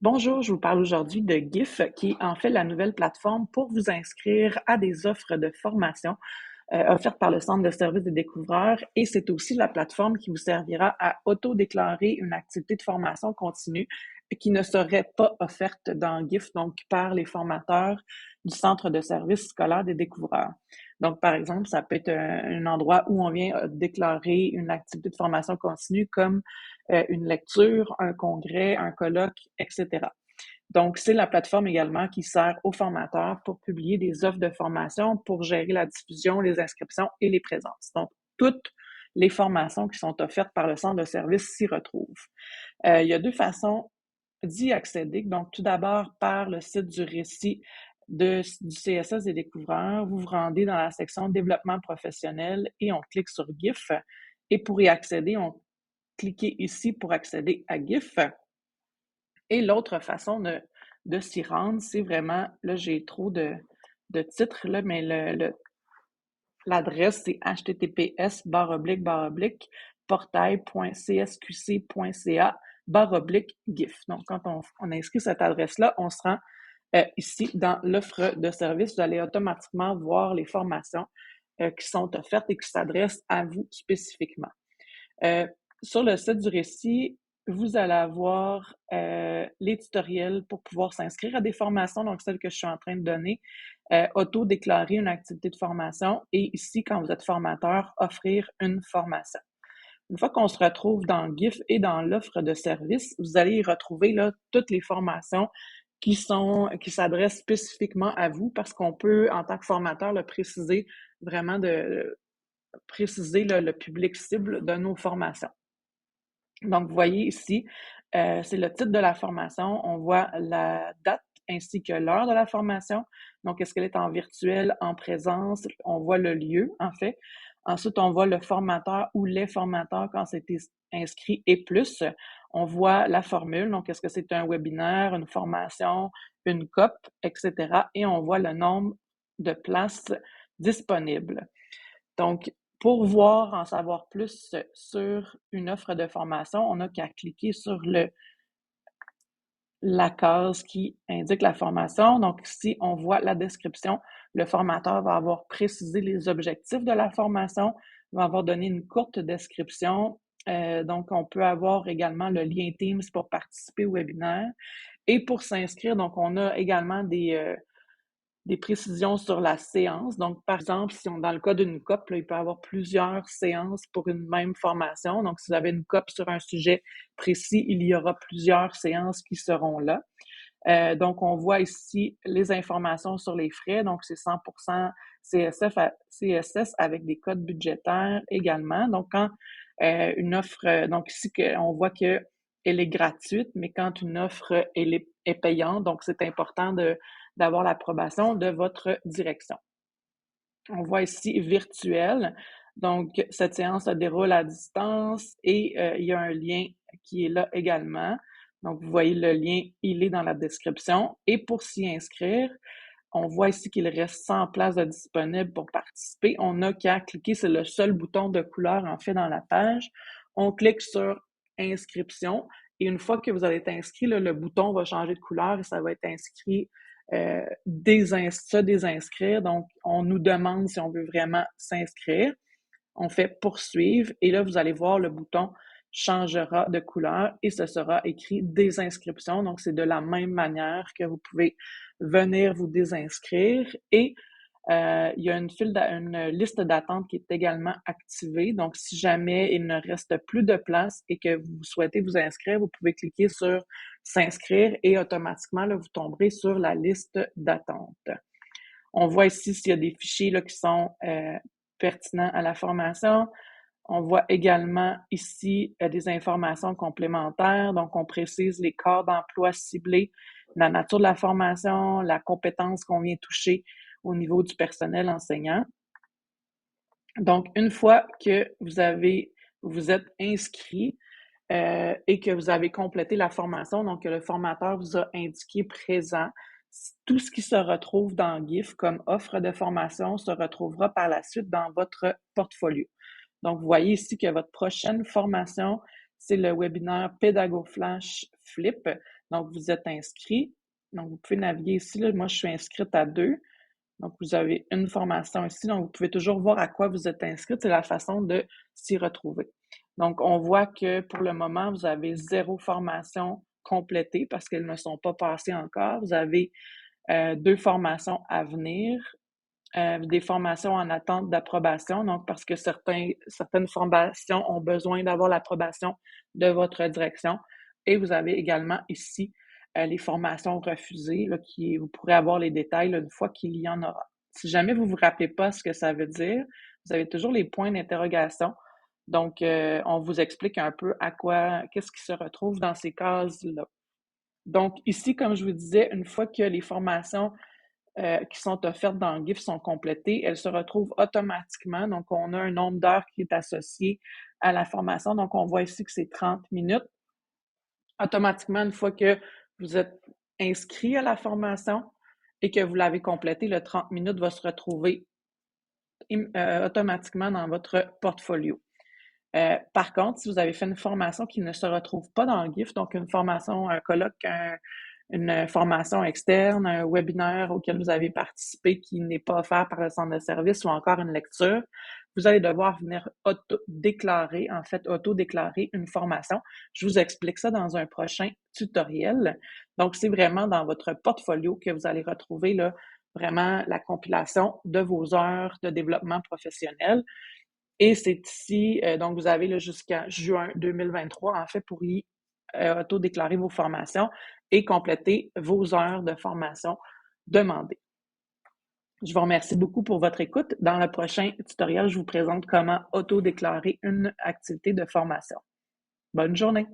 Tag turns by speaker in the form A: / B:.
A: Bonjour, je vous parle aujourd'hui de GIF, qui est en fait la nouvelle plateforme pour vous inscrire à des offres de formation offertes par le Centre de services des découvreurs. Et c'est aussi la plateforme qui vous servira à auto-déclarer une activité de formation continue qui ne serait pas offerte dans GIF, donc par les formateurs du Centre de services scolaires des découvreurs. Donc, par exemple, ça peut être un endroit où on vient déclarer une activité de formation continue comme une lecture, un congrès, un colloque, etc. Donc, c'est la plateforme également qui sert aux formateurs pour publier des offres de formation, pour gérer la diffusion, les inscriptions et les présences. Donc, toutes les formations qui sont offertes par le centre de service s'y retrouvent. Il y a deux façons d'y accéder. Donc, tout d'abord, par le site du récit du CSS des découvreurs, vous vous rendez dans la section développement professionnel et on clique sur GIF. Et pour y accéder, on clique ici pour accéder à GIF. Et l'autre façon de s'y rendre, c'est vraiment, là, j'ai trop de titres, là, mais l'adresse, c'est https://portail.csqc.ca/GIF. Donc, quand on inscrit cette adresse-là, on se rend ici dans l'offre de service. Vous allez automatiquement voir les formations qui sont offertes et qui s'adressent à vous spécifiquement. Euh, sur le site du récit, vous allez avoir les tutoriels pour pouvoir s'inscrire à des formations, donc celles que je suis en train de donner, auto-déclarer une activité de formation et ici, quand vous êtes formateur, offrir une formation. Une fois qu'on se retrouve dans GIF et dans l'offre de service, vous allez y retrouver là, toutes les formations qui s'adressent spécifiquement à vous parce qu'on peut, en tant que formateur, le préciser vraiment de préciser le public cible de nos formations. Donc, vous voyez ici, c'est le titre de la formation. On voit la date ainsi que l'heure de la formation. Donc, est-ce qu'elle est en virtuel, en présence? On voit le lieu, en fait. Ensuite, on voit le formateur ou les formateurs quand c'était inscrit et plus. On voit la formule. Donc, est-ce que c'est un webinaire, une formation, une COP, etc. Et on voit le nombre de places disponibles. Donc, pour voir, en savoir plus sur une offre de formation, on n'a qu'à cliquer sur la case qui indique la formation. Donc, ici, on voit la description. Le formateur va avoir précisé les objectifs de la formation, va avoir donné une courte description. Donc, on peut avoir également le lien Teams pour participer au webinaire. Et pour s'inscrire, donc, on a également des précisions sur la séance. Donc, par exemple, si on dans le cas d'une COP, là, il peut y avoir plusieurs séances pour une même formation. Donc, si vous avez une COP sur un sujet précis, il y aura plusieurs séances qui seront là. Donc, on voit ici les informations sur les frais. Donc, c'est 100% CSS avec des codes budgétaires également. Donc, quand une offre, donc ici, on voit qu'elle est gratuite, mais quand une offre est payante, donc c'est important d'avoir l'approbation de votre direction. On voit ici virtuel. Donc, cette séance se déroule à distance et il y a un lien qui est là également. Donc, vous voyez le lien, il est dans la description. Et pour s'y inscrire, on voit ici qu'il reste 100 places de disponibles pour participer. On n'a qu'à cliquer, c'est le seul bouton de couleur en fait dans la page. On clique sur inscription et une fois que vous allez être inscrit, là, le bouton va changer de couleur et ça va être inscrit se désinscrire. Donc, on nous demande si on veut vraiment s'inscrire. On fait poursuivre et là, vous allez voir le bouton changera de couleur et ce sera écrit désinscription. Donc, c'est de la même manière que vous pouvez venir vous désinscrire et il y a une liste d'attente qui est également activée. Donc, si jamais il ne reste plus de place et que vous souhaitez vous inscrire, vous pouvez cliquer sur s'inscrire et automatiquement, là, vous tomberez sur la liste d'attente. On voit ici s'il y a des fichiers là, qui sont pertinents à la formation. On voit également ici des informations complémentaires. Donc, on précise les corps d'emploi ciblés, la nature de la formation, la compétence qu'on vient toucher au niveau du personnel enseignant. Donc, une fois que vous êtes inscrit et que vous avez complété la formation, donc que le formateur vous a indiqué présent, tout ce qui se retrouve dans GIF comme offre de formation se retrouvera par la suite dans votre portfolio. Donc, vous voyez ici que votre prochaine formation, c'est le webinaire PédagoFlash Flip. Donc, vous êtes inscrit. Donc, vous pouvez naviguer ici. Là. Moi, je suis inscrite à 2. Donc, vous avez une formation ici. Donc, vous pouvez toujours voir à quoi vous êtes inscrite. C'est la façon de s'y retrouver. Donc, on voit que pour le moment, vous avez 0 formation complétée parce qu'elles ne sont pas passées encore. Vous avez 2 formations à venir, des formations en attente d'approbation. Donc, parce que certaines formations ont besoin d'avoir l'approbation de votre direction. Et vous avez également ici les formations refusées, là, vous pourrez avoir les détails là, une fois qu'il y en aura. Si jamais vous ne vous rappelez pas ce que ça veut dire, vous avez toujours les points d'interrogation. Donc, on vous explique un peu qu'est-ce qui se retrouve dans ces cases-là. Donc, ici, comme je vous disais, une fois que les formations qui sont offertes dans le GIF sont complétées, elles se retrouvent automatiquement. Donc, on a un nombre d'heures qui est associé à la formation. Donc, on voit ici que c'est 30 minutes. Automatiquement, une fois que vous êtes inscrit à la formation et que vous l'avez complétée, le 30 minutes va se retrouver automatiquement dans votre portfolio. Par contre, si vous avez fait une formation qui ne se retrouve pas dans le GIF, donc une formation, un colloque, une formation externe, un webinaire auquel vous avez participé qui n'est pas offert par le centre de service ou encore une lecture, vous allez devoir venir auto-déclarer une formation. Je vous explique ça dans un prochain tutoriel. Donc, c'est vraiment dans votre portfolio que vous allez retrouver là, vraiment la compilation de vos heures de développement professionnel. Et c'est ici, donc vous avez jusqu'à juin 2023, en fait, pour y auto-déclarer vos formations et compléter vos heures de formation demandées. Je vous remercie beaucoup pour votre écoute. Dans le prochain tutoriel, je vous présente comment auto-déclarer une activité de formation. Bonne journée!